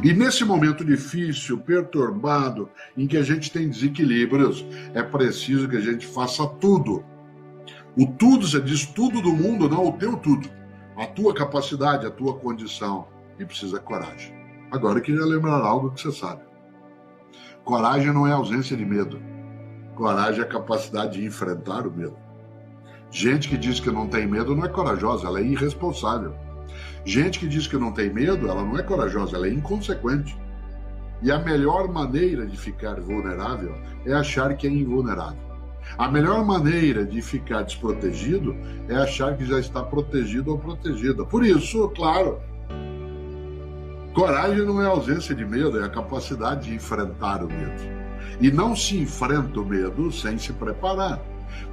E nesse momento difícil, perturbado, em que a gente tem desequilíbrios, é preciso que a gente faça tudo. O tudo, você diz tudo do mundo, não o teu tudo. A tua capacidade, a tua condição. E precisa coragem. Agora eu queria lembrar algo que você sabe. Coragem não é ausência de medo. Coragem é a capacidade de enfrentar o medo. Gente que diz que não tem medo não é corajosa, ela é irresponsável. Gente que diz que não tem medo, ela não é corajosa, ela é inconsequente. E a melhor maneira de ficar vulnerável é achar que é invulnerável. A melhor maneira de ficar desprotegido é achar que já está protegido ou protegida. Por isso, claro, coragem não é ausência de medo, é a capacidade de enfrentar o medo. E não se enfrenta o medo sem se preparar.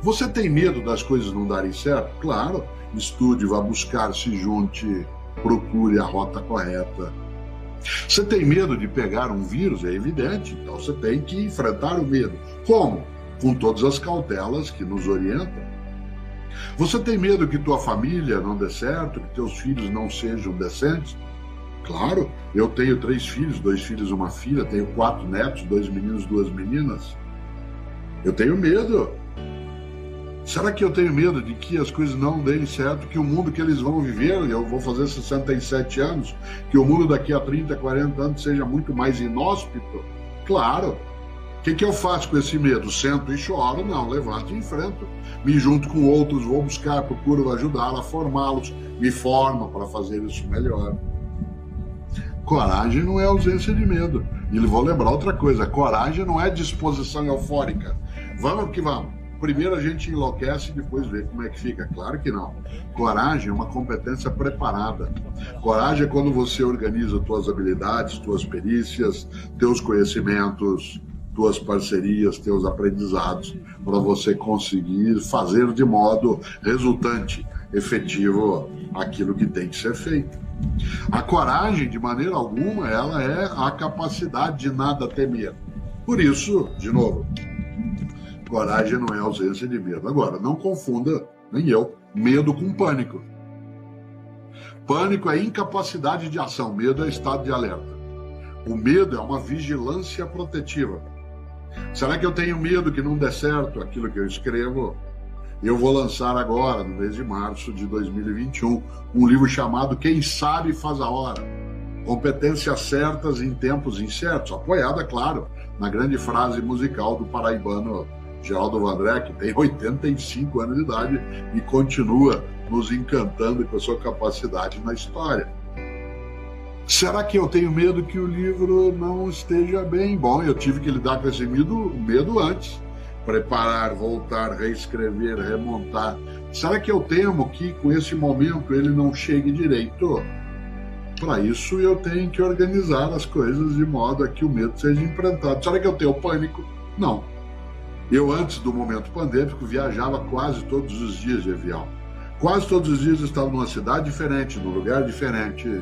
Você tem medo das coisas não darem certo? Claro, estude, vá buscar, se junte, procure a rota correta. Você tem medo de pegar um vírus? É evidente, então você tem que enfrentar o medo. Como? Com todas as cautelas que nos orientam. Você tem medo que tua família não dê certo, que teus filhos não sejam decentes? Claro, eu tenho 3 filhos, 2 filhos e uma filha, tenho 4 netos, 2 meninos, 2 meninas. Eu tenho medo. Será que eu tenho medo de que as coisas não deem certo, que o mundo que eles vão viver, eu vou fazer 67 anos, que o mundo daqui a 30, 40 anos seja muito mais inóspito? Claro. O que eu faço com esse medo? Sento e choro? Não, levanto e enfrento. Me junto com outros, vou buscar, procuro ajudar a formá-los, me formo para fazer isso melhor. Coragem não é ausência de medo. E vou lembrar outra coisa, coragem não é disposição eufórica. Vamos que vamos. Primeiro a gente enlouquece e depois vê como é que fica. Claro que não. Coragem é uma competência preparada. Coragem é quando você organiza tuas habilidades, tuas perícias, teus conhecimentos, tuas parcerias, teus aprendizados, para você conseguir fazer de modo resultante, efetivo, aquilo que tem que ser feito. A coragem, de maneira alguma, ela é a capacidade de nada temer. Por isso, de novo, coragem não é ausência de medo. Agora, não confunda, nem eu, medo com pânico. Pânico é incapacidade de ação, medo é estado de alerta. O medo é uma vigilância protetiva. Será que eu tenho medo que não dê certo aquilo que eu escrevo? Eu vou lançar agora, no mês de março de 2021, um livro chamado Quem Sabe Faz a Hora. Competências certas em tempos incertos, apoiada, claro, na grande frase musical do paraibano Geraldo Vandré, que tem 85 anos de idade e continua nos encantando com a sua capacidade na história. Será que eu tenho medo que o livro não esteja bem? Bom, eu tive que lidar com esse medo antes. Preparar, voltar, reescrever, remontar. Será que eu temo que com esse momento ele não chegue direito? Para isso eu tenho que organizar as coisas de modo a que o medo seja enfrentado. Será que eu tenho pânico? Não. Eu, antes do momento pandêmico, viajava quase todos os dias de avião. Quase todos os dias eu estava numa cidade diferente, num lugar diferente,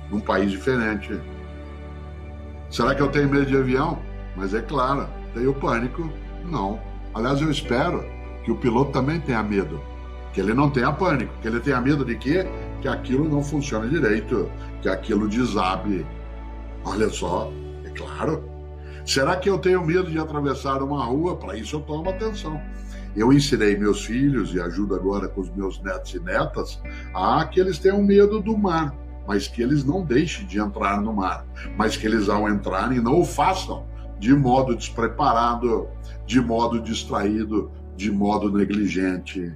num país diferente. Será que eu tenho medo de avião? Mas é claro, tenho pânico? Não. Aliás, eu espero que o piloto também tenha medo, que ele não tenha pânico, que ele tenha medo de quê? Que aquilo não funcione direito, que aquilo desabe. Olha só, é claro. Será que eu tenho medo de atravessar uma rua? Para isso eu tomo atenção. Eu ensinei meus filhos, e ajudo agora com os meus netos e netas, a que eles tenham medo do mar, mas que eles não deixem de entrar no mar, mas que eles, ao entrarem, não o façam de modo despreparado, de modo distraído, de modo negligente.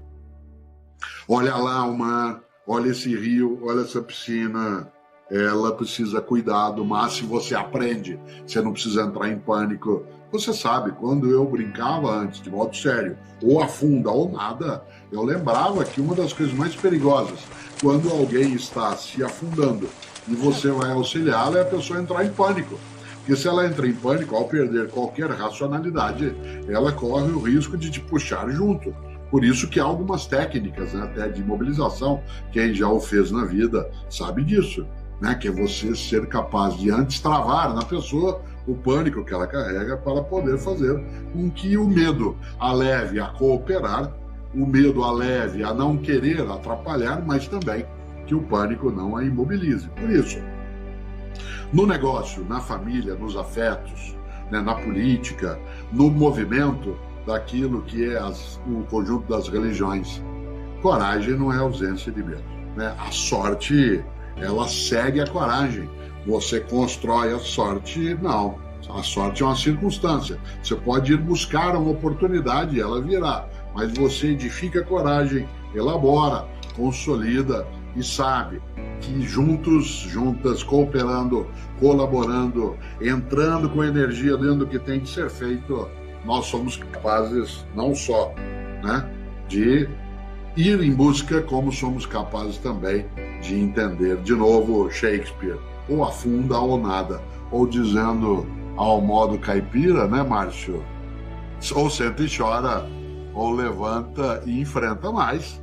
Olha lá o mar, olha esse rio, olha essa piscina. Ela precisa cuidado, mas se você aprende, você não precisa entrar em pânico. Você sabe, quando eu brincava antes, de modo sério, ou afunda ou nada, eu lembrava que uma das coisas mais perigosas, quando alguém está se afundando e você vai auxiliá-la, é a pessoa entrar em pânico. Porque se ela entra em pânico, ao perder qualquer racionalidade, ela corre o risco de te puxar junto. Por isso que há algumas técnicas, né, até de imobilização, quem já o fez na vida sabe disso, né, que é você ser capaz de antes travar na pessoa o pânico que ela carrega para poder fazer com que o medo a leve a cooperar, o medo a leve a não querer atrapalhar, mas também que o pânico não a imobilize. Por isso, no negócio, na família, nos afetos, né, na política, no movimento daquilo que é o conjunto das religiões. Coragem não é ausência de medo, né? A sorte, ela segue a coragem. Você constrói a sorte, não. A sorte é uma circunstância. Você pode ir buscar uma oportunidade e ela virá, mas você edifica a coragem, elabora, consolida e sabe que juntas, cooperando, colaborando, entrando com energia dentro do que tem que ser feito, nós somos capazes não só, né, de ir em busca, como somos capazes também de entender. De novo, Shakespeare, ou afunda ou nada, ou dizendo ao modo caipira, né, Márcio? Ou senta e chora, ou levanta e enfrenta mais.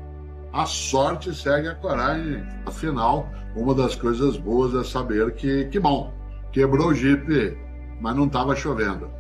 A sorte segue a coragem. Afinal, uma das coisas boas é saber que bom, quebrou o jipe, mas não estava chovendo.